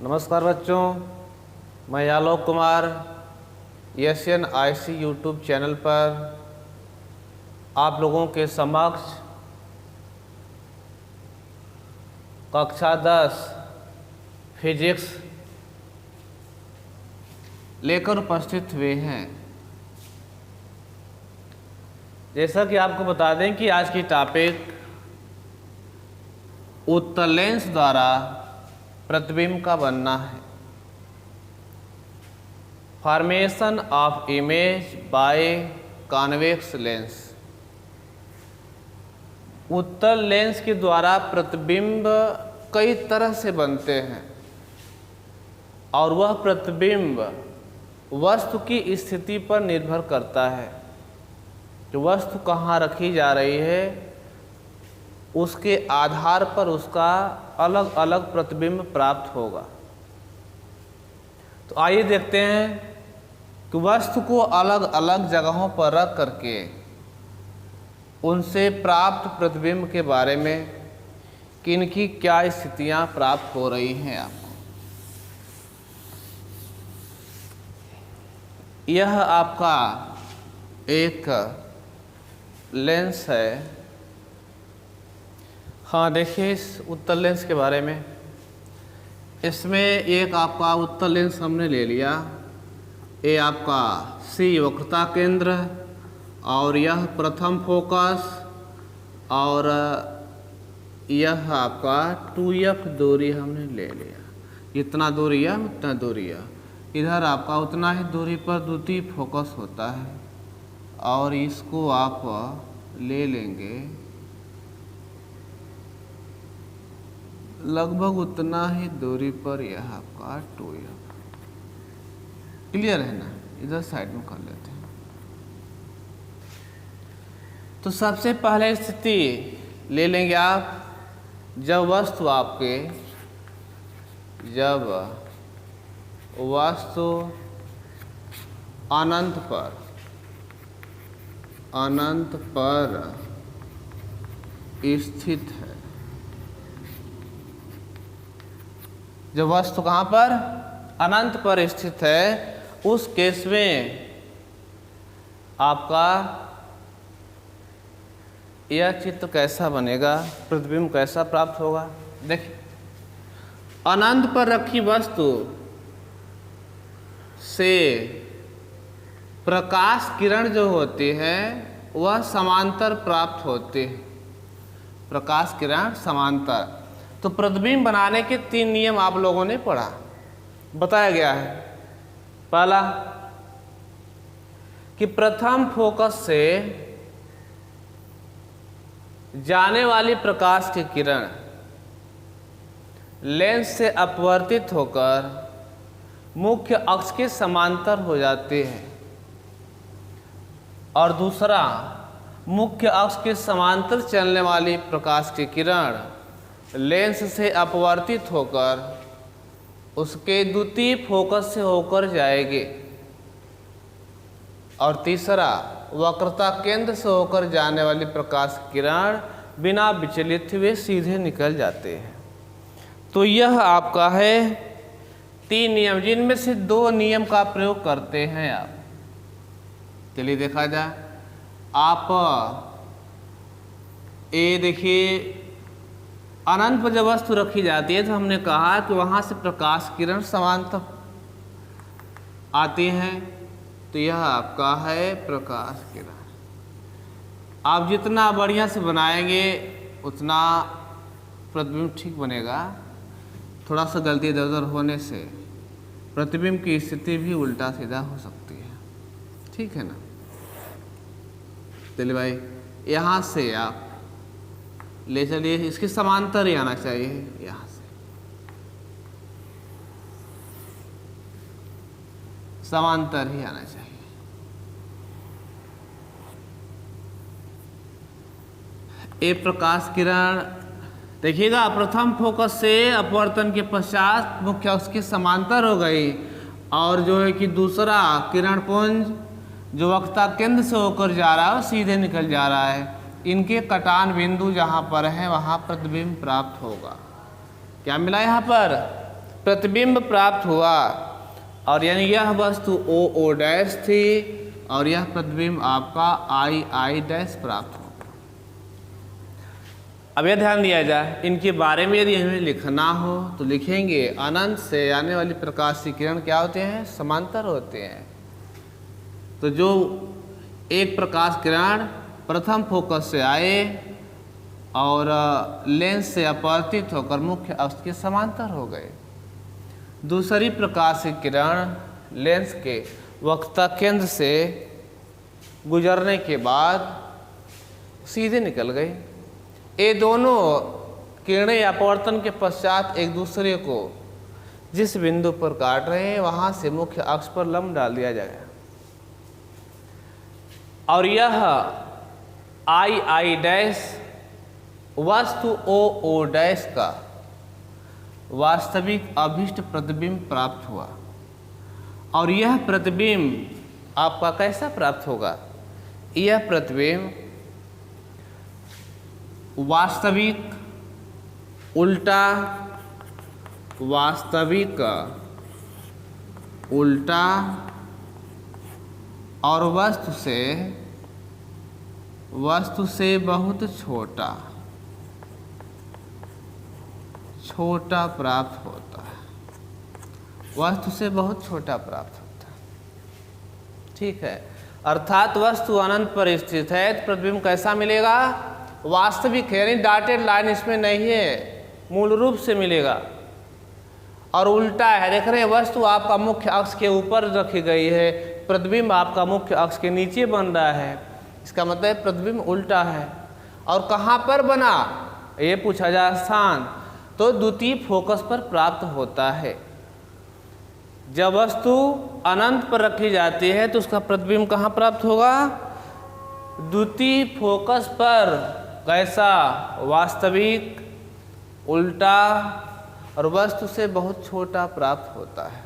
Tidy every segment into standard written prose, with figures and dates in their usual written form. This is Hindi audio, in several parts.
नमस्कार बच्चों, मैं Alok Kumar Asian IC YouTube channel पर आप लोगों के समक्ष कक्षा 10 फिजिक्स लेकर उपस्थित हुए हैं। जैसा कि आपको बता दें कि आज की टॉपिक उत्तल लेंस द्वारा प्रतिबिंब का बनना है। Formation of image by convex lens. उत्तल लेंस के द्वारा प्रतिबिंब कई तरह से बनते हैं और वह प्रतिबिंब वस्तु की स्थिति पर निर्भर करता है कि वस्तु कहाँ रखी जा रही है, उसके आधार पर उसका अलग अलग प्रतिबिंब प्राप्त होगा। तो आइए देखते हैं कि वस्तु को अलग अलग जगहों पर रख करके उनसे प्राप्त प्रतिबिंब के बारे में कि इनकी क्या स्थितियां प्राप्त हो रही हैं आपको। यह आपका एक लेंस है। हाँ, देखिए इस उत्तल लेंस के बारे में। इसमें एक आपका उत्तल लेंस हमने ले लिया। ये आपका सी वक्रता केंद्र और यह प्रथम फोकस और यह आपका 2f दूरी हमने ले लिया। जितना दूरी है उतना दूरी है। इधर आपका उतना ही दूरी पर द्वितीय फोकस होता है और इसको आप ले लेंगे लगभग उतना ही दूरी पर। यह आपका 2f क्लियर है ना। इधर साइड में कर लेते हैं। तो सबसे पहले स्थिति ले लेंगे आप जब वस्तु अनंत पर स्थित है। जब वस्तु कहाँ पर अनंत पर स्थित है, उस केस में आपका यह चित्र कैसा बनेगा, प्रतिबिंब कैसा प्राप्त होगा। देखिए, अनंत पर रखी वस्तु से प्रकाश किरण जो होती है वह समांतर प्राप्त होती है। प्रकाश किरण समांतर। तो प्रतिबिंब बनाने के 3 नियम आप लोगों ने पढ़ा, बताया गया है। पहला कि प्रथम फोकस से जाने वाली प्रकाश की किरण लेंस से अपवर्तित होकर मुख्य अक्ष के समांतर हो जाती है। और दूसरा, मुख्य अक्ष के समांतर चलने वाली प्रकाश की किरण लेंस से अपवर्तित होकर उसके द्वितीय फोकस से होकर जाएगी। और तीसरा, वक्रता केंद्र से होकर जाने वाली प्रकाश किरण बिना विचलित हुए सीधे निकल जाते हैं। तो यह आपका है 3 नियम, जिनमें से 2 नियम का प्रयोग करते हैं आप। चलिए देखा जाए। आप ये देखिए, अनंत पर जब वस्तु रखी जाती है तो हमने कहा कि वहाँ से प्रकाश किरण समांतर आती हैं। तो यह आपका है प्रकाश किरण। आप जितना बढ़िया से बनाएंगे उतना प्रतिबिंब ठीक बनेगा। थोड़ा सा गलती इधर उधर होने से प्रतिबिंब की स्थिति भी उल्टा सीधा हो सकती है। ठीक है ना। चलिए भाई, यहाँ से आप ले चलिए, इसके समांतर ही आना चाहिए। यहाँ से समांतर ही आना चाहिए। ये प्रकाश किरण देखिएगा, प्रथम फोकस से अपवर्तन के पश्चात मुख्य अक्ष के समांतर हो गई। और जो है कि दूसरा किरण पुंज जो वक्रता केंद्र से होकर जा रहा है वो सीधे निकल जा रहा है। इनके कटान बिंदु जहाँ पर है वहाँ प्रतिबिंब प्राप्त होगा। क्या मिला यहाँ पर? प्रतिबिंब प्राप्त हुआ, और यानी यह वस्तु ओ ओ डैश थी और यह प्रतिबिंब आपका आई आई डैश प्राप्त होगा। अब यह ध्यान दिया जाए, इनके बारे में यदि हमें लिखना हो तो लिखेंगे अनंत से आने वाली प्रकाश की किरण क्या होते हैं, समांतर होते हैं। तो जो एक प्रकाश किरण प्रथम फोकस से आए और लेंस से अपवर्तित होकर मुख्य अक्ष के समांतर हो गए। दूसरी प्रकाश की किरण लेंस के वक्रता केंद्र से गुजरने के बाद सीधे निकल गई। ये दोनों किरणें अपवर्तन के पश्चात एक दूसरे को जिस बिंदु पर काट रहे हैं वहां से मुख्य अक्ष पर लंब डाल दिया जाएगा, और यह आई आई डैश वस्तु ओ ओ डैश का वास्तविक अभिष्ट प्रतिबिंब प्राप्त हुआ। और यह प्रतिबिंब आपका कैसा प्राप्त होगा, यह प्रतिबिंब वास्तविक उल्टा और वस्तु से बहुत छोटा प्राप्त होता है, वस्तु से बहुत छोटा प्राप्त होता है। ठीक है, अर्थात वस्तु अनंत पर स्थित है तो प्रतिबिंब कैसा मिलेगा, वास्तविक है, यानी डॉटेड लाइन इसमें नहीं है, मूल रूप से मिलेगा। और उल्टा है, देख रहे हैं वस्तु आपका मुख्य अक्ष के ऊपर रखी गई है, प्रतिबिंब आपका मुख्य अक्ष के नीचे बन रहा है, इसका मतलब प्रतिबिंब उल्टा है। और कहाँ पर बना, ये पूछा जाए स्थान, तो द्वितीय फोकस पर प्राप्त होता है। जब वस्तु अनंत पर रखी जाती है तो उसका प्रतिबिंब कहाँ प्राप्त होगा, द्वितीय फोकस पर। कैसा, वास्तविक, उल्टा और वस्तु से बहुत छोटा प्राप्त होता है।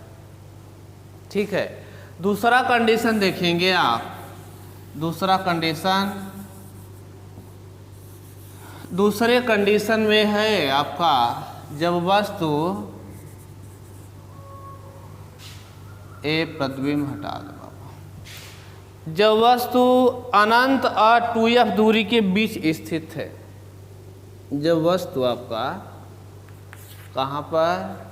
ठीक है, दूसरा कंडीशन देखेंगे आप। दूसरा कंडीशन, दूसरे कंडीशन में है आपका जब वस्तु ए प्रतिबिंब हटा दो, जब वस्तु अनंत और 2f दूरी के बीच स्थित है। जब वस्तु आपका कहाँ पर,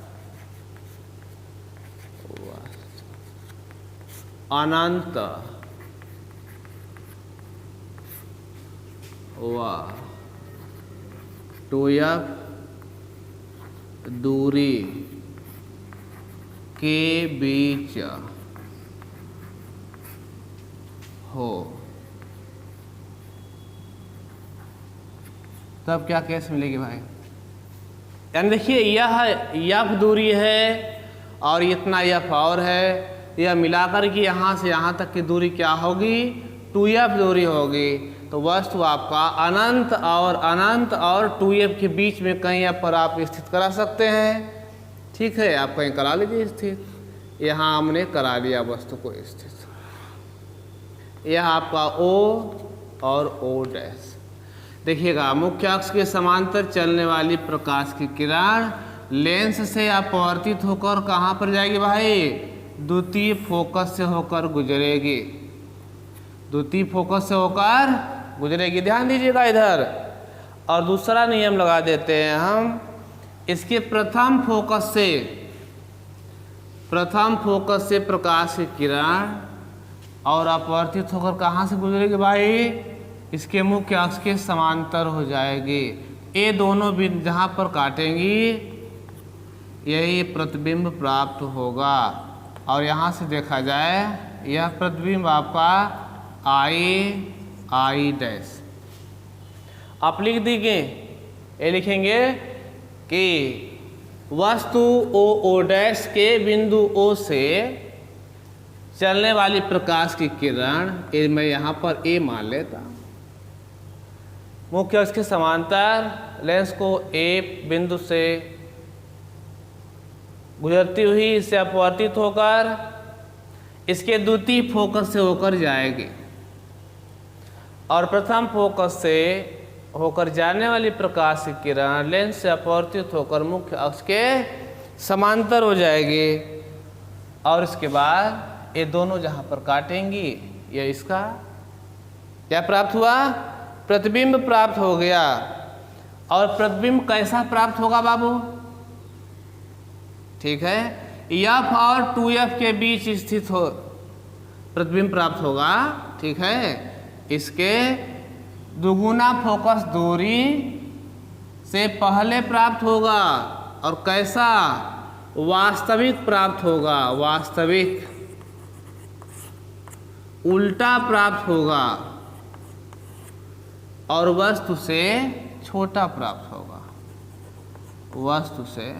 अनंत व 2f दूरी के बीच हो, तब क्या केस मिलेगी भाई। यानी देखिए यह दूरी है और इतना यह और है, यह मिलाकर के यहाँ से यहाँ तक की दूरी क्या होगी, 2f दूरी होगी। तो वस्तु आपका अनंत और 2f के बीच में कहीं यहाँ पर आप स्थित करा सकते हैं। ठीक है, आप कहीं करा लीजिए स्थित, यहाँ हमने करा लिया वस्तु को स्थित। यह आपका O और O डैश। देखिएगा, मुख्य अक्ष के समांतर चलने वाली प्रकाश की किरण लेंस से अपवर्तित होकर कहाँ पर जाएगी भाई, द्वितीय फोकस से होकर गुजरेगी, द्वितीय फोकस से होकर गुजरेगी। ध्यान दीजिएगा इधर। और दूसरा नियम लगा देते हैं हम, इसके प्रथम फोकस से प्रकाश की किरण और अपवर्तित होकर कहाँ से गुजरेगी भाई, इसके मुख्य अक्ष के समांतर हो जाएगी। ये दोनों बिंदु जहाँ पर काटेंगी यही प्रतिबिंब प्राप्त होगा। और यहाँ से देखा जाए यह प्रतिबिंब आपका आई डैश। आप लिख दीजिए, ये लिखेंगे कि वस्तु ओ डैश के बिंदु O से चलने वाली प्रकाश की किरण, ये मैं यहाँ पर A मान लेता, मुख्य अक्ष के समांतर लेंस को A बिंदु से गुजरती हुई इससे अपवर्तित होकर इसके द्वितीय फोकस से होकर जाएगी, और प्रथम फोकस से होकर जाने वाली प्रकाश की किरण लेंस से अपवर्तित होकर मुख्य अक्ष के समांतर हो जाएगी और इसके बाद ये दोनों जहाँ पर काटेंगी ये इसका क्या प्राप्त हुआ, प्रतिबिंब प्राप्त हो गया। और प्रतिबिंब कैसा प्राप्त होगा बाबू, ठीक है, F और 2F के बीच स्थित हो प्रतिबिंब प्राप्त होगा, ठीक है। इसके दुगुना फोकस दूरी से पहले प्राप्त होगा और कैसा, वास्तविक प्राप्त होगा, वास्तविक, उल्टा प्राप्त होगा और वस्तु से छोटा प्राप्त होगा, वस्तु से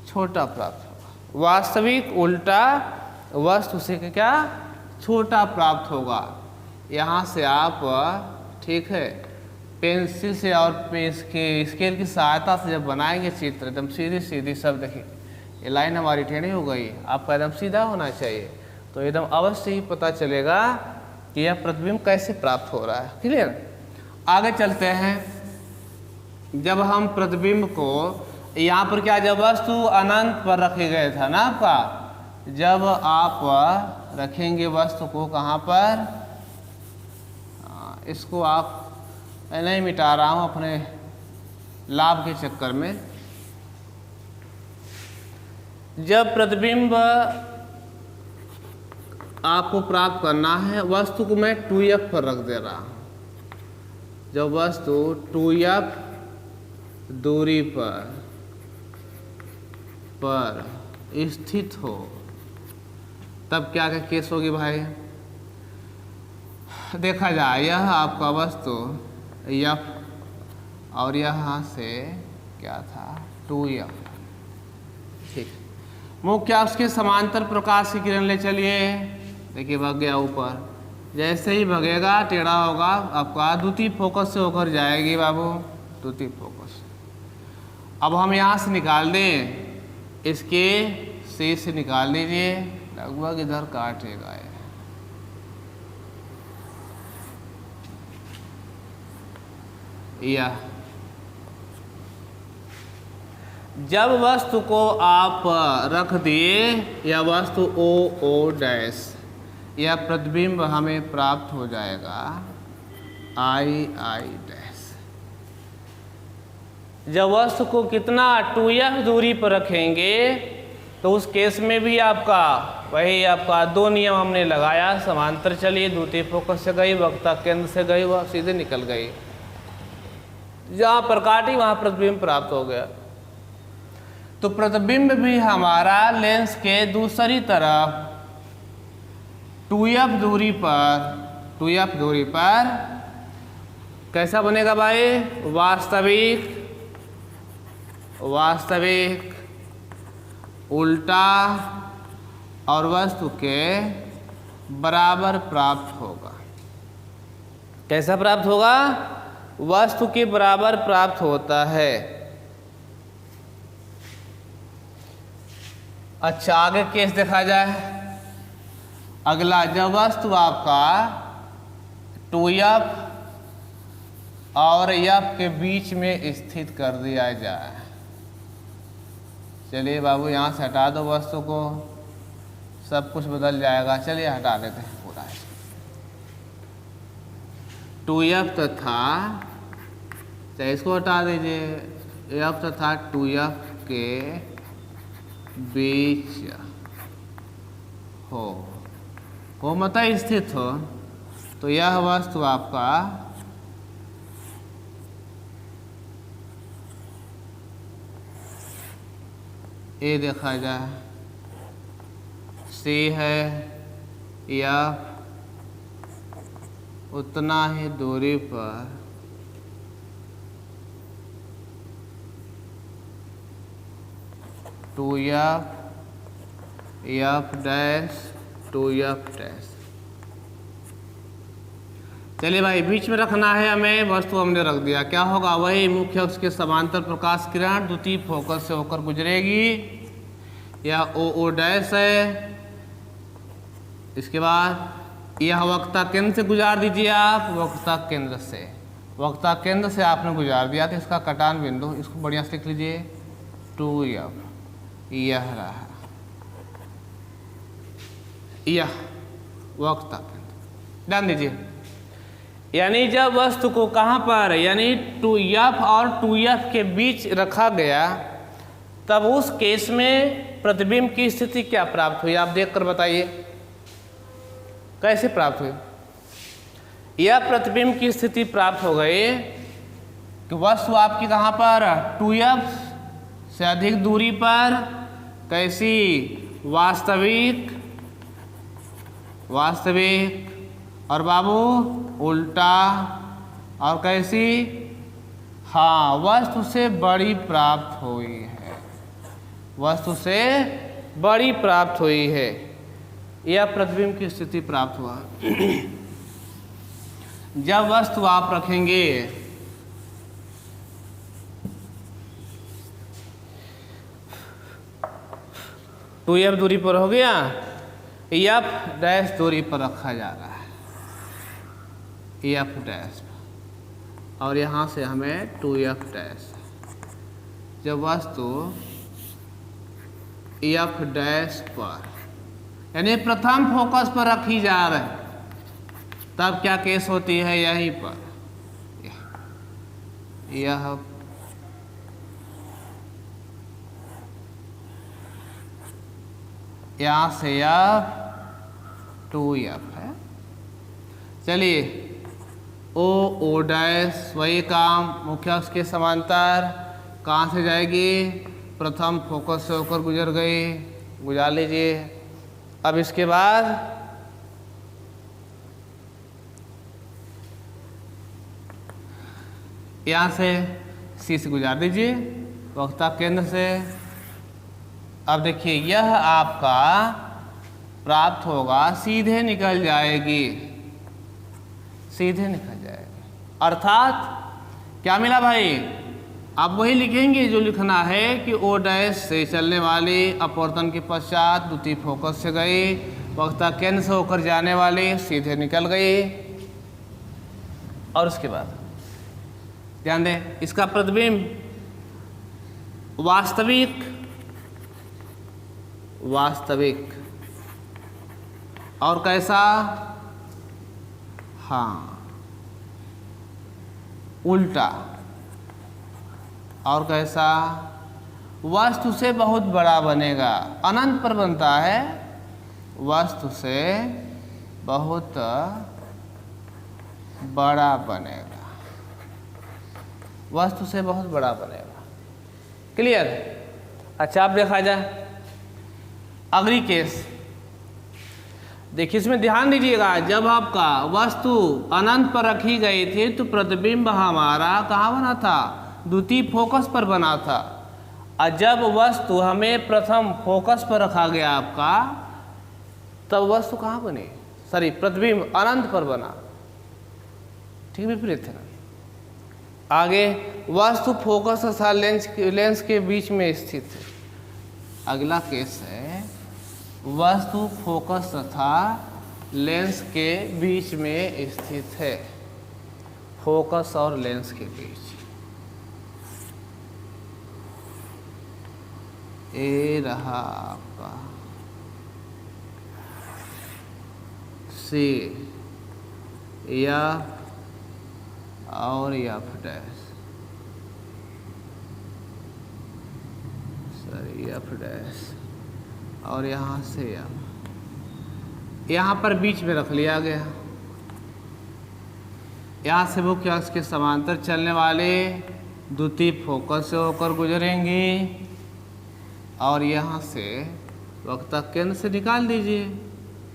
छोटा प्राप्त होगा। वास्तविक उल्टा, वस्तु से क्या, छोटा प्राप्त होगा। यहाँ से आप, ठीक है, पेंसिल से और स्केल की सहायता से जब बनाएंगे चित्र एकदम सीधी सीधी, सब देखिए ये लाइन हमारी टेढ़ी हो गई, आपका एकदम सीधा होना चाहिए, तो एकदम अवश्य ही पता चलेगा कि यह प्रतिबिंब कैसे प्राप्त हो रहा है। क्लियर, आगे चलते हैं। जब हम प्रतिबिंब को यहाँ पर क्या, जब वस्तु अनंत पर रखे गए था ना आपका, जब आप रखेंगे वस्तु को कहाँ पर, इसको आप नहीं मिटा रहा हूँ अपने लाभ के चक्कर में। जब प्रतिबिंब आपको प्राप्त करना है, वस्तु को मैं 2F पर रख दे रहा हूँ। जब वस्तु 2F दूरी पर स्थित हो तब क्या क्या केस होगी भाई, देखा जाए यह आपका वस्तु F और यहाँ से क्या था 2F, ठीक। मुख्य अक्ष के समांतर प्रकाश की किरण ले चलिए, देखिए भाग गया ऊपर, जैसे ही भगेगा टेढ़ा होगा आपका, द्वितीय फोकस से होकर जाएगी बाबू, द्वितीय फोकस। अब हम यहाँ से निकाल दें, इसके से निकाल लीजिए, लगभग इधर काटेगा या जब वस्तु को आप रख दिए, या वस्तु O डैश, यह प्रतिबिंब हमें प्राप्त हो जाएगा I डैश। जब वस्तु को कितना 2F दूरी पर रखेंगे तो उस केस में भी आपका वही आपका दो नियम हमने लगाया, समांतर चलिए, द्वितीय फोकस से गई, वक्ता केंद्र से गई, वह सीधे निकल गई, जहाँ पर काटी वहाँ प्रतिबिंब प्राप्त हो गया। तो प्रतिबिंब भी हमारा लेंस के दूसरी तरफ 2F दूरी पर कैसा बनेगा भाई, वास्तविक, उल्टा और वस्तु के बराबर प्राप्त होगा। कैसा प्राप्त होगा, वस्तु के बराबर प्राप्त होता है। अच्छा, आगे केस देखा जाए। अगला, जब वस्तु आपका 2F और F के बीच में स्थित कर दिया जाए, चलिए बाबू यहाँ से हटा दो वस्तु को, सब कुछ बदल जाएगा। चलिए हटा देते हैं पूरा। 2F तथा, चाहे इसको हटा दीजिए, F तथा 2F के बीच हो मत स्थित हो, तो यह वस्तु आपका ए देखा जाए, C है, F उतना ही दूरी पर to F dash 2F dash. चलिए भाई, बीच में रखना है हमें, वस्तु हमने रख दिया, क्या होगा, वही मुख्य अक्ष के समांतर प्रकाश किरण द्वितीय फोकस से होकर गुजरेगी, या O डैश है। इसके बाद यह वक्ता केंद्र से गुजार दीजिए आप, वक्ता केंद्र से आपने गुजार दिया, तो इसका कटान बिंदु, इसको बढ़िया से लिख लीजिए 2F। यह रहा, यह वक्रता केंद्र। ध्यान दीजिए, यानी जब वस्तु को कहाँ पर, यानी 2F और 2F के बीच रखा गया, तब उस केस में प्रतिबिंब की स्थिति क्या प्राप्त हुई, आप देखकर बताइए कैसे प्राप्त हुई। यह प्रतिबिंब की स्थिति प्राप्त हो गई कि वस्तु आपकी कहाँ पर, 2F से अधिक दूरी पर, कैसी, वास्तविक, वास्तविक और बाबू उल्टा, और कैसी, हाँ, वस्तु से बड़ी प्राप्त हुई है, वस्तु से बड़ी प्राप्त हुई है। यह प्रतिबिंब की स्थिति प्राप्त हुआ। जब वस्तु आप रखेंगे 2F दूरी पर हो गया, F डैश दूरी पर रखा जा रहा है, F डैश, और यहाँ से हमें 2F डैश। जब वस्तु F डैश पर, यानी प्रथम फोकस पर रखी जा रही, तब क्या केस होती है, यहीं पर यह यहाँ से F 2F है। चलिए O डैश, वही काम, मुख्य अक्ष के समांतर, कहाँ से जाएगी, प्रथम फोकस से होकर गुजर गई, गुजार लीजिए। अब इसके बाद यहाँ से C से गुजार दीजिए वक्रता केंद्र से। अब देखिए यह आपका प्राप्त होगा, सीधे निकल जाएगी, सीधे निकल जाएगी, अर्थात क्या मिला भाई, आप वही लिखेंगे जो लिखना है कि O डैश से चलने वाली अपवर्तन के पश्चात द्वितीय फोकस से गई, वक्रता केंद्र से होकर जाने वाली सीधे निकल गई। और उसके बाद ध्यान दें, इसका प्रतिबिंब वास्तविक, वास्तविक और कैसा, हाँ, उल्टा, और कैसा, वस्तु से बहुत बड़ा बनेगा, अनंत पर बनता है, वस्तु से बहुत बड़ा बनेगा, वस्तु से बहुत बड़ा बनेगा। क्लियर। अच्छा अब देखा जाए अगली केस, देखिए इसमें ध्यान दीजिएगा, जब आपका वस्तु अनंत पर रखी गई थी तो प्रतिबिंब हमारा कहाँ बना था, द्वितीय फोकस पर बना था, और जब वस्तु हमें प्रथम फोकस पर रखा गया आपका, तब वस्तु कहाँ बनी, सॉरी प्रतिबिंब अनंत पर बना, ठीक विपरीत है ना। आगे वस्तु फोकस तथा लेंस के बीच में स्थित है। अगला केस है वस्तु फोकस तथा लेंस के बीच में स्थित है, फोकस और लेंस के बीच। ये रहा आपका C, F और F dash, sorry F dash, और यहाँ से यहाँ पर बीच में रख लिया गया। यहाँ से मुख्य अक्ष के समांतर चलने वाले द्वितीय फोकस से होकर गुजरेंगी, और यहाँ से वक्रता केंद्र से निकाल दीजिए,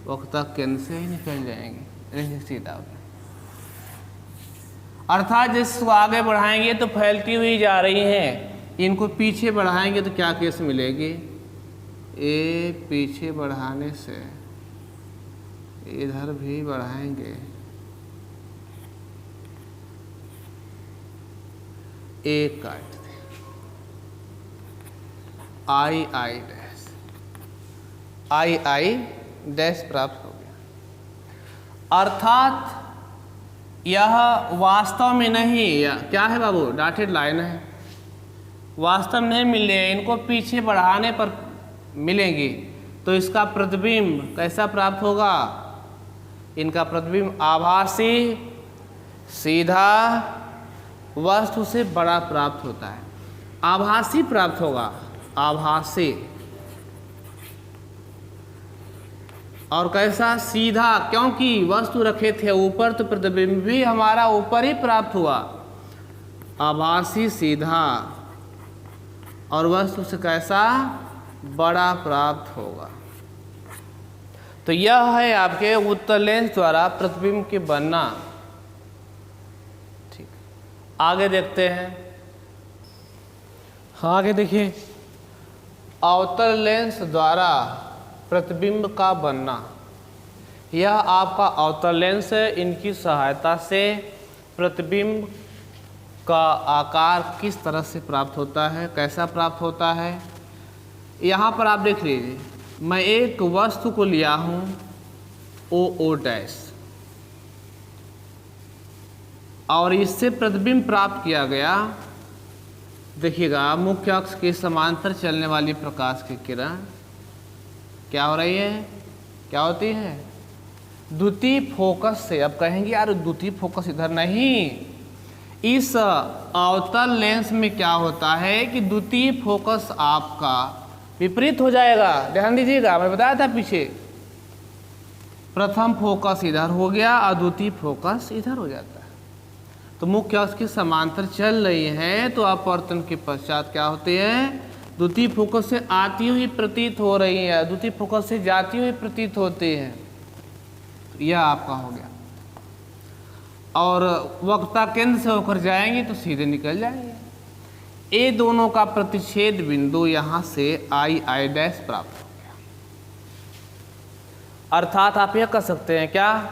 वक्रता केंद्र से ही निकल जाएंगे सीधा। अर्थात जिसको आगे बढ़ाएंगे तो फैलती हुई जा रही हैं, इनको पीछे बढ़ाएंगे तो क्या केस मिलेगी, ये पीछे बढ़ाने से इधर भी बढ़ाएंगे, एक काट दे, आई डैश, आई डैश प्राप्त हो गया। अर्थात यह वास्तव में नहीं, क्या है बाबू, डॉटेड लाइन है, वास्तव में नहीं मिल रहे हैं, इनको पीछे बढ़ाने पर मिलेंगी। तो इसका प्रतिबिंब कैसा प्राप्त होगा? इनका प्रतिबिंब आभासी सीधा वस्तु से बड़ा प्राप्त होता है। आभासी प्राप्त होगा, आभासी। और कैसा? सीधा, क्योंकि वस्तु रखे थे ऊपर तो प्रतिबिंब भी हमारा ऊपर ही प्राप्त हुआ। आभासी सीधा और वस्तु से कैसा? बड़ा प्राप्त होगा। तो यह है आपके उत्तल लेंस द्वारा प्रतिबिंब के बनना। ठीक, आगे देखते हैं। आगे देखिए, अवतल लेंस द्वारा प्रतिबिंब का बनना। यह आपका अवतल लेंस है, इनकी सहायता से प्रतिबिंब का आकार किस तरह से प्राप्त होता है, कैसा प्राप्त होता है। यहाँ पर आप देख लीजिए, मैं एक वस्तु को लिया हूँ ओ डैश और इससे प्रतिबिंब प्राप्त किया गया। देखिएगा, मुख्य अक्ष के समांतर चलने वाली प्रकाश की किरण क्या हो रही है? क्या होती है? द्वितीय फोकस से। अब कहेंगे यार द्वितीय फोकस इधर नहीं, इस अवतल लेंस में क्या होता है कि द्वितीय फोकस आपका विपरीत हो जाएगा। ध्यान दीजिएगा, मैं बताया था पीछे, प्रथम फोकस इधर हो गया और द्वितीय फोकस इधर हो जाता है। तो मुख्य अक्ष की समांतर चल रही है तो अपवर्तन के पश्चात क्या होते हैं? द्वितीय फोकस से आती हुई प्रतीत हो रही है, द्वितीय फोकस से जाती हुई प्रतीत होती है। तो यह आपका हो गया। और वक्रता केंद्र से होकर जाएंगे तो सीधे निकल जाएंगे। ए दोनों का प्रतिच्छेद बिंदु यहाँ से आई डैश प्राप्त हो गया। अर्थात आप यह कह सकते हैं क्या,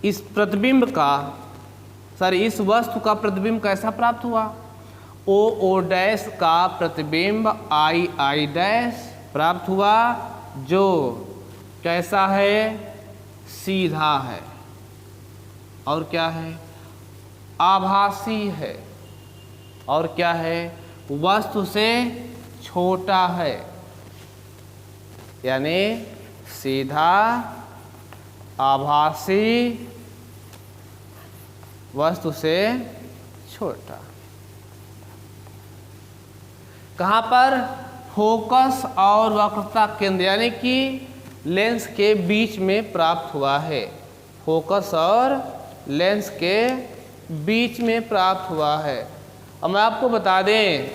इस प्रतिबिंब का इस वस्तु का प्रतिबिंब कैसा प्राप्त हुआ? ओ डैश का प्रतिबिंब आई डैश प्राप्त हुआ, जो कैसा है? सीधा है। और क्या है? आभासी है। और क्या है? वस्तु से छोटा है। यानी सीधा, आभासी, वस्तु से छोटा। कहाँ पर? फोकस और वक्रता केंद्र यानी कि लेंस के बीच में प्राप्त हुआ है। फोकस और लेंस के बीच में प्राप्त हुआ है। अब मैं आपको बता दें,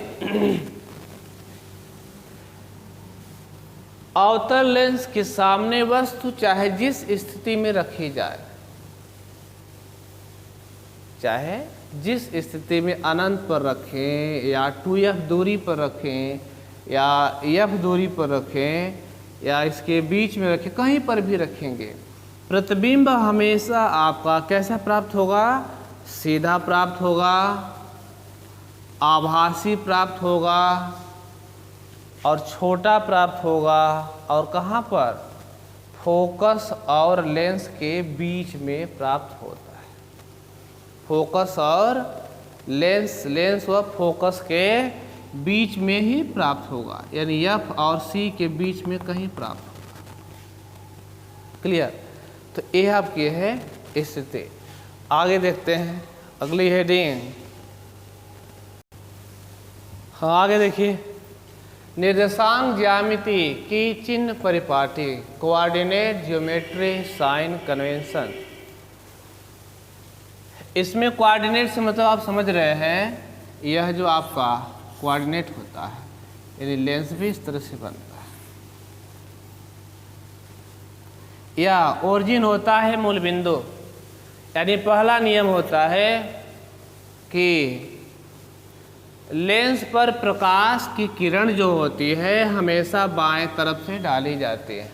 अवतल लेंस के सामने वस्तु चाहे जिस स्थिति में रखी जाए, चाहे जिस स्थिति में अनंत पर रखें या 2f दूरी पर रखें या f दूरी पर रखें या इसके बीच में रखें, कहीं पर भी रखेंगे, प्रतिबिंब हमेशा आपका कैसा प्राप्त होगा? सीधा प्राप्त होगा, आभासी प्राप्त होगा और छोटा प्राप्त होगा। और कहाँ पर? फोकस और लेंस के बीच में प्राप्त होता है। फोकस और लेंस व फोकस के बीच में ही प्राप्त होगा, यानी F और C के बीच में कहीं प्राप्त होगा। क्लियर? तो ये आपकी है स्थिति। आगे देखते हैं अगली हेडिंग। हाँ, आगे देखिए, निर्देशांक ज्यामिति की चिन्ह परिपाटी, कोऑर्डिनेट ज्योमेट्री साइन कन्वेंशन। इसमें कोऑर्डिनेट से मतलब आप समझ रहे हैं, यह जो आपका कोऑर्डिनेट होता है, यानी लेंस भी इस तरह से बनता है। या ओरिजिन होता है मूल बिंदु, यानी पहला नियम होता है कि लेंस पर प्रकाश की किरण जो होती है हमेशा बाएं तरफ से डाली जाती है।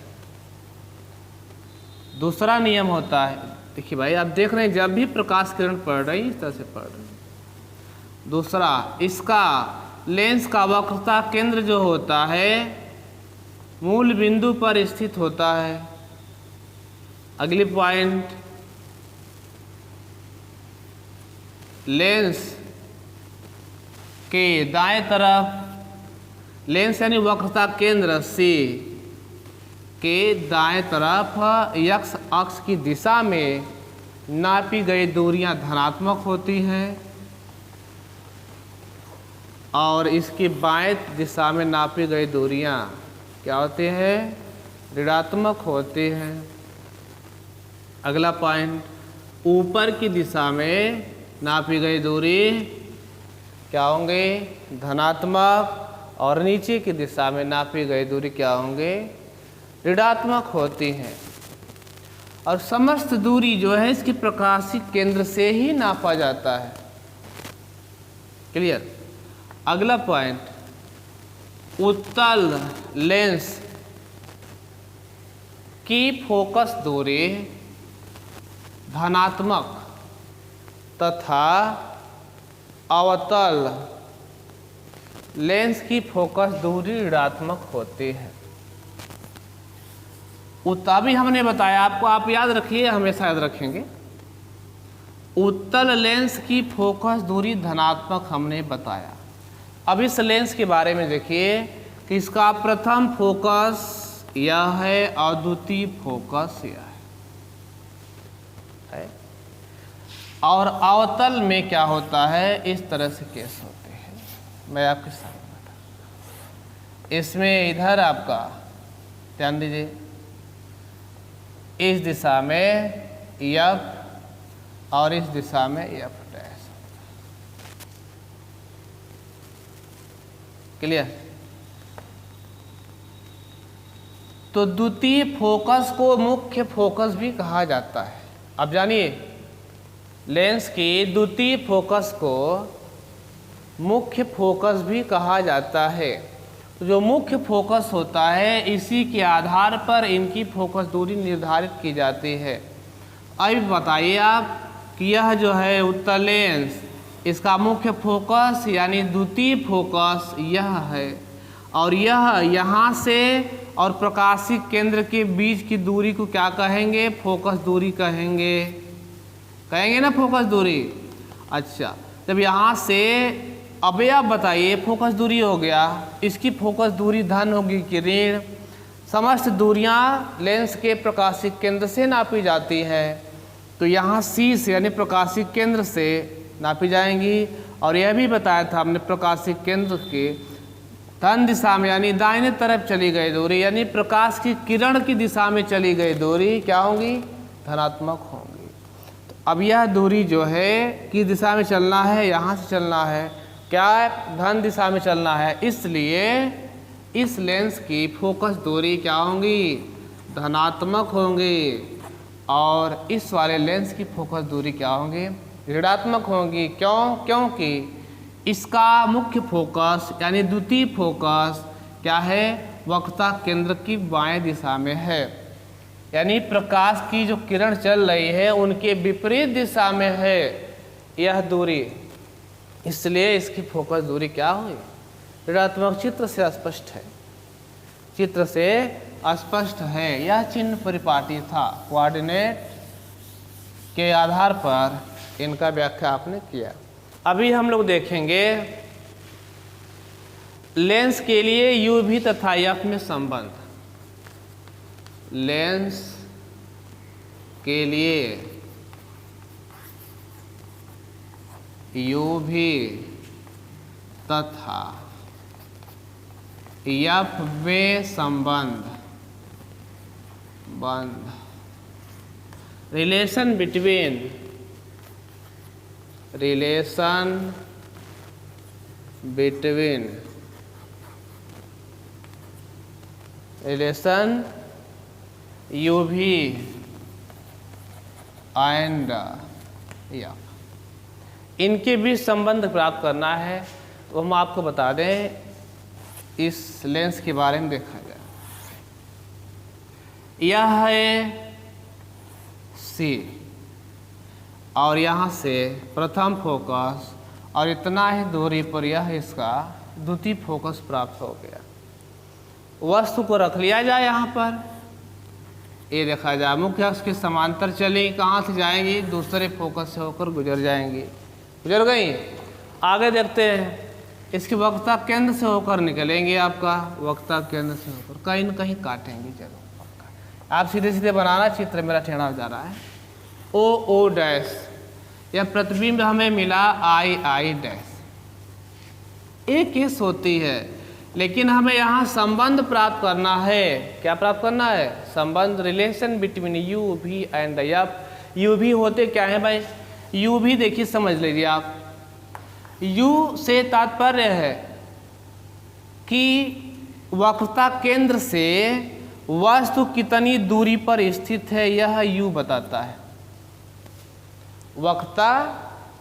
दूसरा नियम होता है, देखिए भाई आप देख रहे हैं, जब भी प्रकाश किरण पड़ रही है इस तरह से पड़ रही है। दूसरा, इसका लेंस का वक्रता केंद्र जो होता है मूल बिंदु पर स्थित होता है। अगली पॉइंट, लेंस के दाएं तरफ, लेंस यानी वक्रता केंद्र सी के दाएं तरफ एक्स अक्ष की दिशा में नापी गई दूरियां धनात्मक होती हैं और इसकी बाएं दिशा में नापी गई दूरियां क्या होती हैं? ऋणात्मक होती हैं। अगला पॉइंट, ऊपर की दिशा में नापी गई दूरी क्या होंगे? धनात्मक, और नीचे की दिशा में नापी गई दूरी क्या होंगे? ऋणात्मक होती हैं। और समस्त दूरी जो है इसकी प्रकाशिक केंद्र से ही नापा जाता है। क्लियर? अगला पॉइंट, उत्तल लेंस की फोकस दूरी धनात्मक तथा अवतल लेंस की फोकस दूरी ऋणात्मक होती है। अभी हमने बताया आपको, आप याद रखिए, हमेशा याद रखेंगे। उत्तल लेंस की फोकस दूरी धनात्मक हमने बताया। अब इस लेंस के बारे में देखिए कि इसका प्रथम फोकस यह है और द्वितीय फोकस यह है। और अवतल में क्या होता है? इस तरह से केस होते हैं। मैं आपके सामने बता, इसमें इधर आपका ध्यान दीजिए, इस दिशा में एफ और इस दिशा में एफ डैश। क्लियर? तो द्वितीय फोकस को मुख्य फोकस भी कहा जाता है। अब जानिए, लेंस की द्वितीय फोकस को मुख्य फोकस भी कहा जाता है। तो जो मुख्य फोकस होता है, इसी के आधार पर इनकी फोकस दूरी निर्धारित की जाती है। अब बताइए आप कि यह जो है उत्तल लेंस, इसका मुख्य फोकस यानी द्वितीय फोकस यह है, और यह यहाँ से और प्रकाशिक केंद्र के बीच की दूरी को क्या कहेंगे? फोकस दूरी कहेंगे। कहेंगे ना फोकस दूरी। अच्छा, जब यहाँ से, अब आप बताइए, फोकस दूरी हो गया, इसकी फोकस दूरी धन होगी कि ऋण? समस्त दूरियां लेंस के प्रकाशिक केंद्र से नापी जाती हैं। तो यहाँ सी से यानी प्रकाशिक केंद्र से नापी जाएंगी। और यह भी बताया था हमने, प्रकाशिक केंद्र के धन दिशा में यानी दाहिने तरफ चली गई दूरी, यानी प्रकाश की किरण की दिशा में चली गई दूरी क्या होंगी? धनात्मक होंगी। तो अब यह दूरी जो है किस दिशा में चलना है? यहाँ से चलना है। क्या? धन दिशा में चलना है। इसलिए इस लेंस की फोकस दूरी क्या होंगी? धनात्मक होंगी। और इस वाले लेंस की फोकस दूरी क्या होंगी? ऋणात्मक होंगी। क्यों? क्योंकि इसका मुख्य फोकस यानी द्वितीय फोकस क्या है? वक्रता केंद्र की बाएं दिशा में है, यानी प्रकाश की जो किरण चल रही है उनके विपरीत दिशा में है यह दूरी। इसलिए इसकी फोकस दूरी क्या हुई? ऋणात्मक। चित्र से स्पष्ट है, चित्र से स्पष्ट है। यह चिन्ह परिपाटी था, कोऑर्डिनेट के आधार पर इनका व्याख्या आपने किया। अभी हम लोग देखेंगे लेंस के लिए यू भी तथा एफ में संबंध। लेंस के लिए यू भी तथा एफ में संबंध, रिलेशन बिटवीन, रिलेशन यू भी एंड एफ, इनके बीच संबंध प्राप्त करना है। तो हम आपको बता दें, इस लेंस के बारे में देखा जाए। यह है सी और यहाँ से प्रथम फोकस, और इतना ही दूरी पर यह इसका द्वितीय फोकस प्राप्त हो गया। वस्तु को रख लिया जाए यहाँ पर, ये देखा जाए मुख्य अक्ष के समांतर चलेगी, कहाँ से जाएंगी? दूसरे फोकस से होकर गुजर जाएंगी। गुजर गई। आगे देखते हैं, इसके वक्रता केंद्र से होकर निकलेंगे, आपका वक्रता केंद्र से होकर कहीं न कहीं काटेंगे। चलो आप सीधे सीधे बनाना, चित्र मेरा टेढ़ा हो जा रहा है। ओ ओ डैश, यह प्रतिबिंब हमें मिला आई आई डैश। एक केस होती है, लेकिन हमें यहाँ संबंध प्राप्त करना है। क्या प्राप्त करना है? संबंध, रिलेशन बिटवीन यू भी एंड एफ। यू भी होते क्या है भाई? यू भी देखिए, समझ लीजिए आप, यू से तात्पर्य है कि वक्रता केंद्र से वस्तु कितनी दूरी पर स्थित है, यह यू बताता है। वक्रता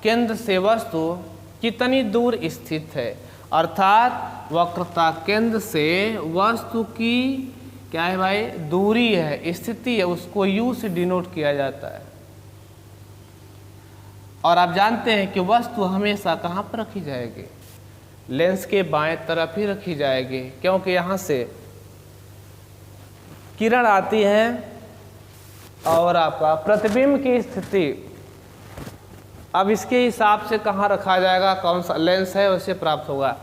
केंद्र से वस्तु कितनी दूर स्थित है, अर्थात वक्रता केंद्र से वस्तु की क्या है भाई? दूरी है, स्थिति है, उसको यू से डिनोट किया जाता है। और आप जानते हैं कि वस्तु हमेशा कहाँ पर रखी जाएगी? लेंस के बाएं तरफ ही रखी जाएगी, क्योंकि यहाँ से किरण आती है और आपका प्रतिबिंब की स्थिति अब इसके हिसाब से कहाँ रखा जाएगा, कौन सा लेंस है उससे प्राप्त होगा।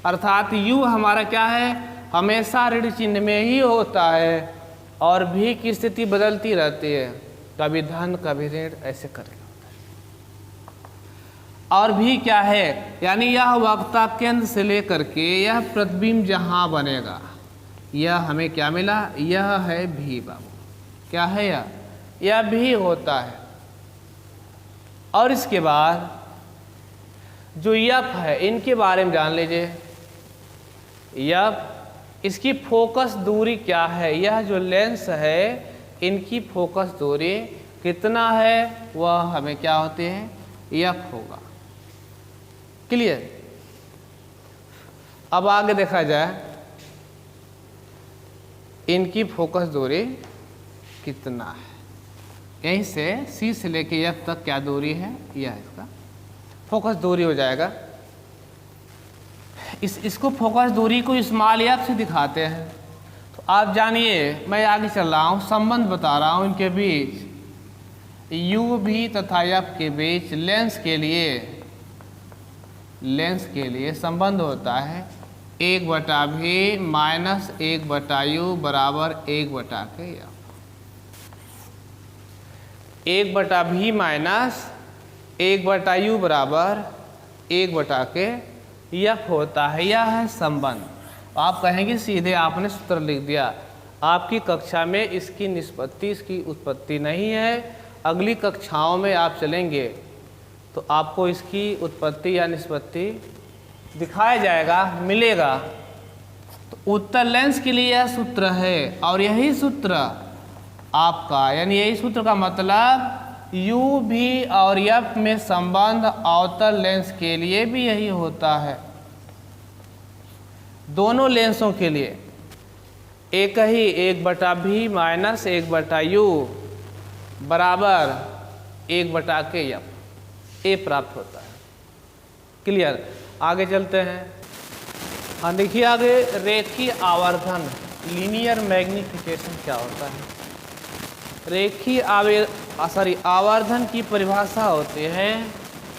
अर्थात यू हमारा क्या है? हमेशा ऋण चिन्ह में ही होता है और भी की स्थिति बदलती रहती है, कभी धन कभी ऋण, ऐसे करके। और भी क्या है? यानी यह वक्रता केंद्र से लेकर के यह प्रतिबिंब जहाँ बनेगा, यह हमें क्या मिला? यह है भी बाबू। क्या है यह भी होता है। और इसके बाद जो यफ है, इनके बारे में जान लीजिए। यफ, इसकी फोकस दूरी क्या है? यह जो लेंस है, इनकी फोकस दूरी कितना है, वह हमें क्या होते हैं? यफ होगा। क्लियर? अब आगे देखा जाए, इनकी फोकस दूरी कितना है। यहीं से सी से लेके एफ तक क्या दूरी है, यह इसका फोकस दूरी हो जाएगा। इसको फोकस दूरी को स्मॉल एफ से दिखाते हैं। तो आप जानिए, मैं आगे चल रहा हूँ, संबंध बता रहा हूँ इनके बीच, यू भी तथा एफ के बीच लेंस के लिए संबंध होता है 1/v माइनस 1/u बराबर 1/के एफ। 1/v माइनस 1/u बराबर 1/के एफ होता है। यह है संबंध। आप कहेंगे सीधे आपने सूत्र लिख दिया। आपकी कक्षा में इसकी निष्पत्ति, इसकी उत्पत्ति नहीं है। अगली कक्षाओं में आप चलेंगे तो आपको इसकी उत्पत्ति या निष्पत्ति दिखाया जाएगा, मिलेगा। तो उत्तर लेंस के लिए यह सूत्र है, और यही सूत्र आपका, यानी यही सूत्र का मतलब यू भी और एफ में संबंध अवतल लेंस के लिए भी यही होता है। दोनों लेंसों के लिए एक ही 1/v माइनस 1/u बराबर 1/के एफ, ए प्राप्त होता है। क्लियर? आगे चलते हैं। हाँ देखिए आगे, रेखीय आवर्धन, लीनियर मैग्निफिकेशन क्या होता है। रेखीय आवर्धन की परिभाषा होती है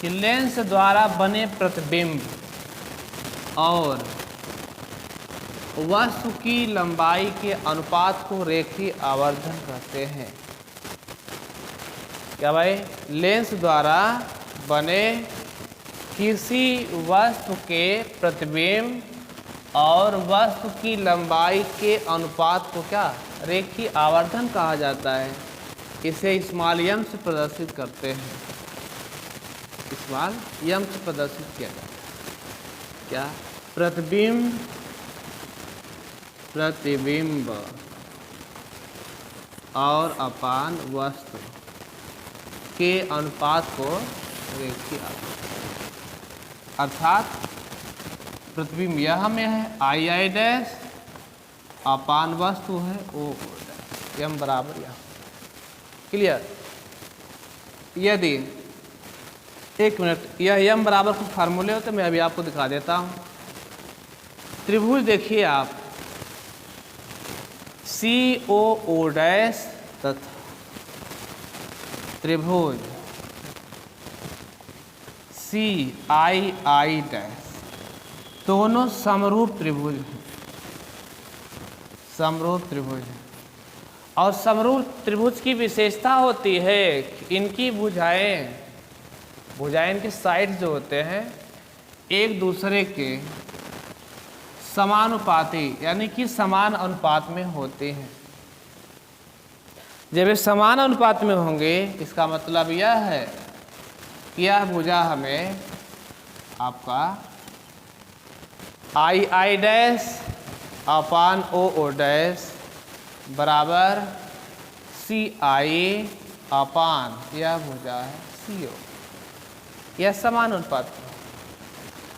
कि लेंस द्वारा बने प्रतिबिंब और वस्तु की लंबाई के अनुपात को रेखीय आवर्धन कहते हैं। क्या भाई? लेंस द्वारा बने किसी वस्तु के प्रतिबिंब और वस्तु की लंबाई के अनुपात को क्या? रेखीय आवर्धन कहा जाता है। इसे स्मॉल एम से प्रदर्शित करते हैं। स्मॉल एम से प्रदर्शित किया जाता है। क्या? प्रतिबिंब और अपान वस्तु के अनुपात को रेखीय आवर्धन, अर्थात प्रतिबिंब यह में है आई आई डैश, अपान वस्तु है ओ डैश, एम बराबर यह। क्लियर? यदि एक मिनट, यह एम बराबर कुछ फार्मूले होते मैं अभी आपको दिखा देता हूँ। त्रिभुज देखिए आप, सी ओ ओ डैश तथा त्रिभुज सी आई आई डैश, दोनों समरूप त्रिभुज हैं, समरूप त्रिभुज हैं। और समरूप त्रिभुज की विशेषता होती है इनकी भुजाएं इनके साइड जो होते हैं एक दूसरे के समानुपाती यानी कि समान अनुपात में होते हैं। जब ये समान अनुपात में होंगे इसका मतलब यह है कि यह भुजा हमें आपका I dash upon O dash बराबर सी आई अपान यह भुजा है सी ओ, यह समान अनुपात है।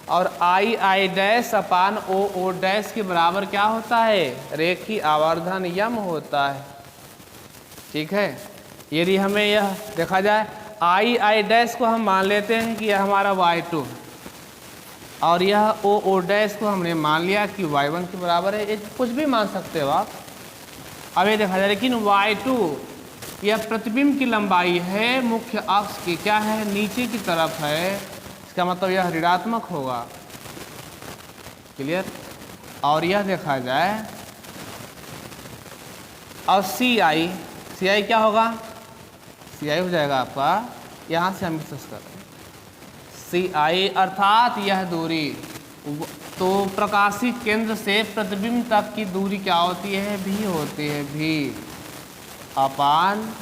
और I dash upon O dash के बराबर क्या होता है, रेखीय आवर्धन यम होता है। ठीक है, यदि हमें यह देखा जाए आई डैश को हम मान लेते हैं कि यह हमारा y2 और यह ओ डैश को हमने मान लिया कि y1 के बराबर है। ये कुछ भी मान सकते हो आप। अब ये देखा जाए लेकिन y2 यह प्रतिबिंब की लंबाई है, मुख्य अक्ष की क्या है, नीचे की तरफ है, इसका मतलब यह ऋणात्मक होगा। क्लियर। और यह देखा जाए और सी आई क्या होगा, सी आई हो जाएगा आपका, यहाँ से हम डिस्कस कर रहे हैं सी आई अर्थात यह दूरी, तो प्रकाशिक केंद्र से प्रतिबिंब तक की दूरी क्या होती है, भी होती है, भी अपान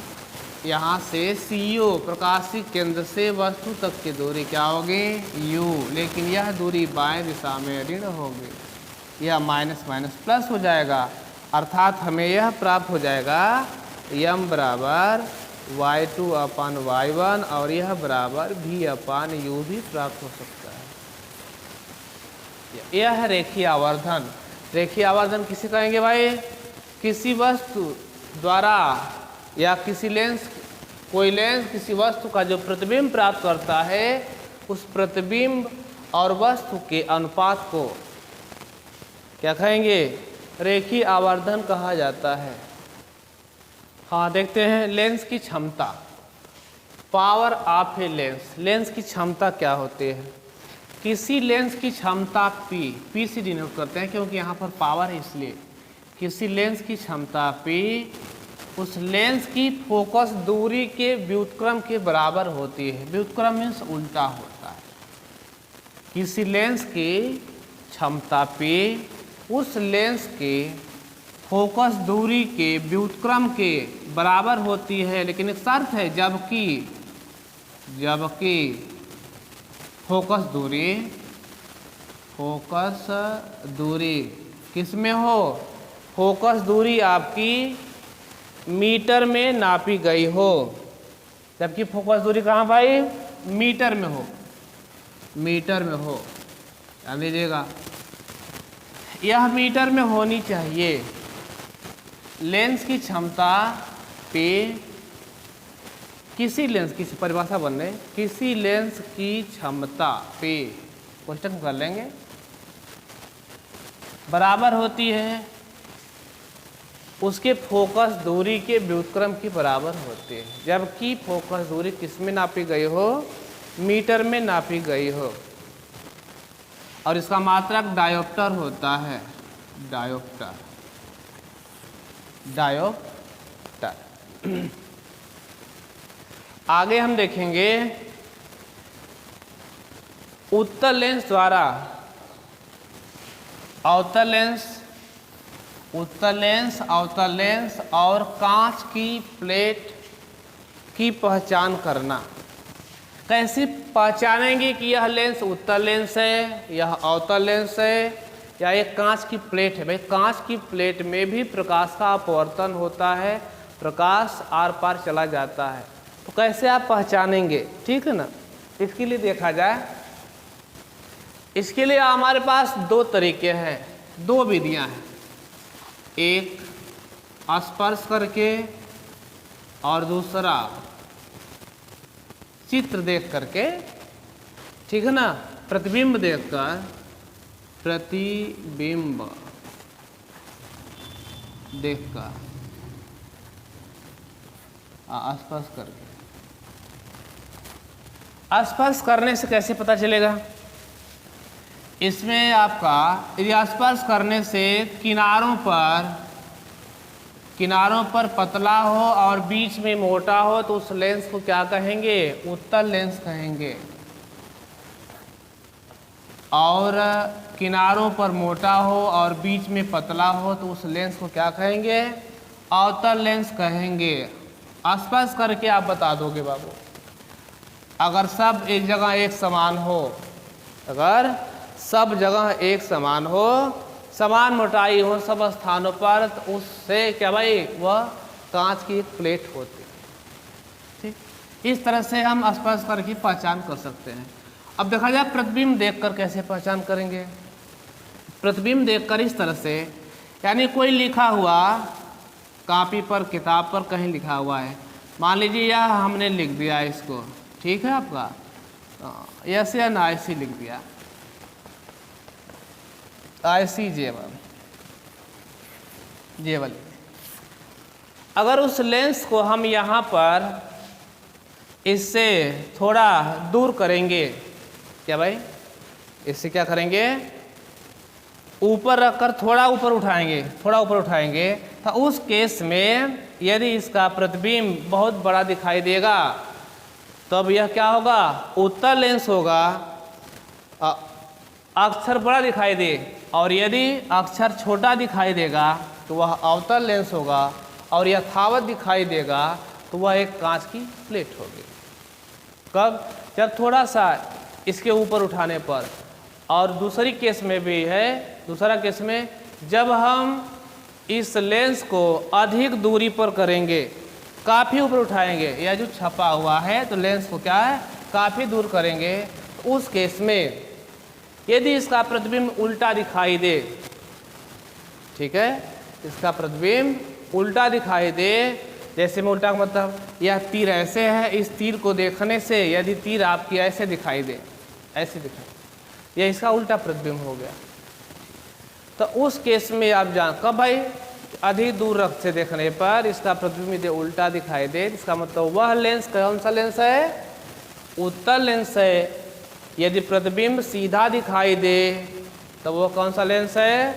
यहाँ से सी यू, प्रकाशिक केंद्र से वस्तु तक की दूरी क्या होगी, यू, लेकिन यह दूरी बाएं दिशा में ऋण होगी, यह माइनस माइनस प्लस हो जाएगा। अर्थात हमें यह प्राप्त हो जाएगा यम बराबर y2 अपान y1 और यह बराबर v अपान u भी प्राप्त हो सकता है। यह है रेखीय आवर्धन। रेखीय आवर्धन किसे कहेंगे भाई, किसी वस्तु द्वारा या किसी लेंस, कोई लेंस किसी वस्तु का जो प्रतिबिंब प्राप्त करता है उस प्रतिबिंब और वस्तु के अनुपात को क्या कहेंगे, रेखीय आवर्धन कहा जाता है। हाँ देखते हैं लेंस की क्षमता, power of a lens, lens की क्षमता क्या होती है। किसी लेंस की क्षमता P से डिनोट करते हैं क्योंकि यहाँ पर पावर है इसलिए। किसी लेंस की क्षमता P उस लेंस की फोकस दूरी के व्युत्क्रम के बराबर होती है। व्युत्क्रम मीन्स उल्टा होता है। किसी लेंस की क्षमता P उस लेंस के फोकस दूरी के व्युत्क्रम के बराबर होती है, लेकिन एक शर्त है, जबकि फोकस दूरी किस में हो, फोकस दूरी आपकी मीटर में नापी गई हो, जबकि फोकस दूरी कहाँ भाई, मीटर में हो, मीटर में हो। ध्यान दीजिएगा यह मीटर में होनी चाहिए। लेंस की क्षमता पे किसी लेंस की परिभाषा बन रही, किसी लेंस की क्षमता पे क्वेश्चन कर लेंगे बराबर होती है उसके फोकस दूरी के व्युत्क्रम की बराबर होती है, जबकि फोकस दूरी किस में नापी गई हो, मीटर में नापी गई हो। और इसका मात्रक डायोप्टर होता है, डायोप्टर। आगे हम देखेंगे उत्तल लेंस द्वारा अवतल लेंस और कांच की प्लेट की पहचान करना। कैसे पहचानेंगे कि यह लेंस उत्तल लेंस है, यह अवतल लेंस है या एक कांच की प्लेट है। भाई कांच की प्लेट में भी प्रकाश का अपवर्तन होता है, प्रकाश आर पार चला जाता है, तो कैसे आप पहचानेंगे, ठीक है ना। इसके लिए देखा जाए, इसके लिए हमारे पास दो तरीके हैं, दो विधियां हैं, एक स्पर्श करके और दूसरा चित्र देख करके, ठीक है ना, प्रतिबिंब देखकर, प्रतिबिंब देखकर स्पर्श करके। स्पर्श करने से कैसे पता चलेगा इसमें आपका यदि स्पर्श करने से किनारों पर पतला हो और बीच में मोटा हो तो उस लेंस को क्या कहेंगे? उत्तल लेंस कहेंगे। और किनारों पर मोटा हो और बीच में पतला हो तो उस लेंस को क्या कहेंगे? अवतल लेंस कहेंगे। स्पर्श करके आप बता दोगे बाबू। अगर सब एक जगह एक समान हो, अगर सब जगह एक समान हो, समान मोटाई हो सब स्थानों पर, तो उससे क्या भाई? वह कांच की एक प्लेट होती है। ठीक, इस तरह से हम स्पर्श करके पहचान कर सकते हैं। अब देखा जाए प्रतिबिंब देखकर कैसे पहचान करेंगे। प्रतिबिंब देखकर इस तरह से, यानी कोई लिखा हुआ कॉपी पर, किताब पर कहीं लिखा हुआ है, मान लीजिए यह हमने लिख दिया इसको, ठीक है आपका, ऐसे या ना ऐसे लिख दिया, IC जेवल। अगर उस लेंस को हम यहाँ पर इससे थोड़ा दूर करेंगे, क्या भाई? इससे क्या करेंगे? ऊपर रखकर थोड़ा ऊपर उठाएंगे, तो उस केस में यदि इसका प्रतिबिंब बहुत बड़ा दिखाई देगा तब यह क्या होगा? उत्तल लेंस होगा। अक्षर बड़ा दिखाई दे और यदि अक्षर छोटा दिखाई देगा तो वह अवतल लेंस होगा, और यथावत दिखाई देगा तो वह एक कांच की प्लेट होगी। कब? जब थोड़ा सा इसके ऊपर उठाने पर। और दूसरा केस में जब हम इस लेंस को अधिक दूरी पर करेंगे, काफ़ी ऊपर उठाएंगे, या जो छपा हुआ है तो लेंस को क्या है? काफ़ी दूर करेंगे, उस केस में यदि इसका प्रतिबिंब उल्टा दिखाई दे, ठीक है, इसका प्रतिबिंब उल्टा दिखाई दे, जैसे में उल्टा का मतलब यह तीर ऐसे है, इस तीर को देखने से यदि तीर आपकी ऐसे दिखाई दे, ऐसे दिखाई, यह इसका उल्टा प्रतिबिंब हो गया, तो उस केस में आप कब भाई? अधिक दूर रख से देखने पर इसका प्रतिबिंब यदि उल्टा दिखाई दे, इसका मतलब वह लेंस कौन सा लेंस है? उत्तल लेंस है। यदि प्रतिबिंब सीधा दिखाई दे तो वह कौन सा लेंस है?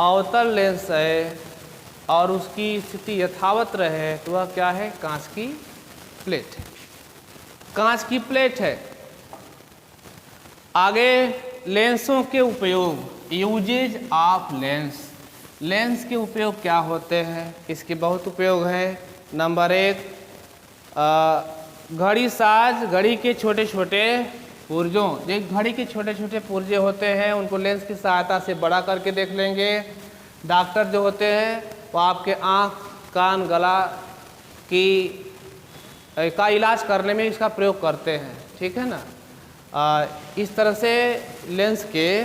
अवतल लेंस है। और उसकी स्थिति यथावत रहे तो वह क्या है? कांच की प्लेट है। कांच की प्लेट है। आगे लेंसों के उपयोग, यूजेज ऑफ लेंस। लेंस के उपयोग क्या होते हैं? इसके बहुत उपयोग है। नंबर 1, घड़ी साज, घड़ी के छोटे छोटे पुर्जों, जो घड़ी के छोटे छोटे पुर्जे होते हैं उनको लेंस की सहायता से बड़ा करके देख लेंगे। डॉक्टर जो होते हैं वो आपके आँख, कान, गला का इलाज करने में इसका प्रयोग करते हैं, ठीक है ना। इस तरह से लेंस के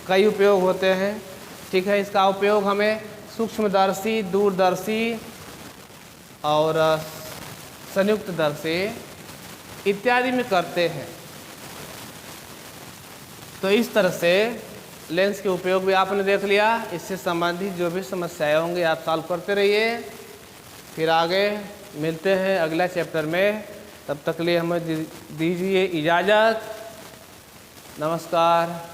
कई उपयोग होते हैं, ठीक है। इसका उपयोग हमें सूक्ष्मदर्शी, दूरदर्शी और संयुक्तदर्शी इत्यादि में करते हैं। तो इस तरह से लेंस के उपयोग भी आपने देख लिया। इससे संबंधित जो भी समस्याएं होंगी आप सॉल्व करते रहिए। फिर आगे मिलते हैं अगला चैप्टर में। तब तक लिए हमें दीजिए इजाज़त। नमस्कार।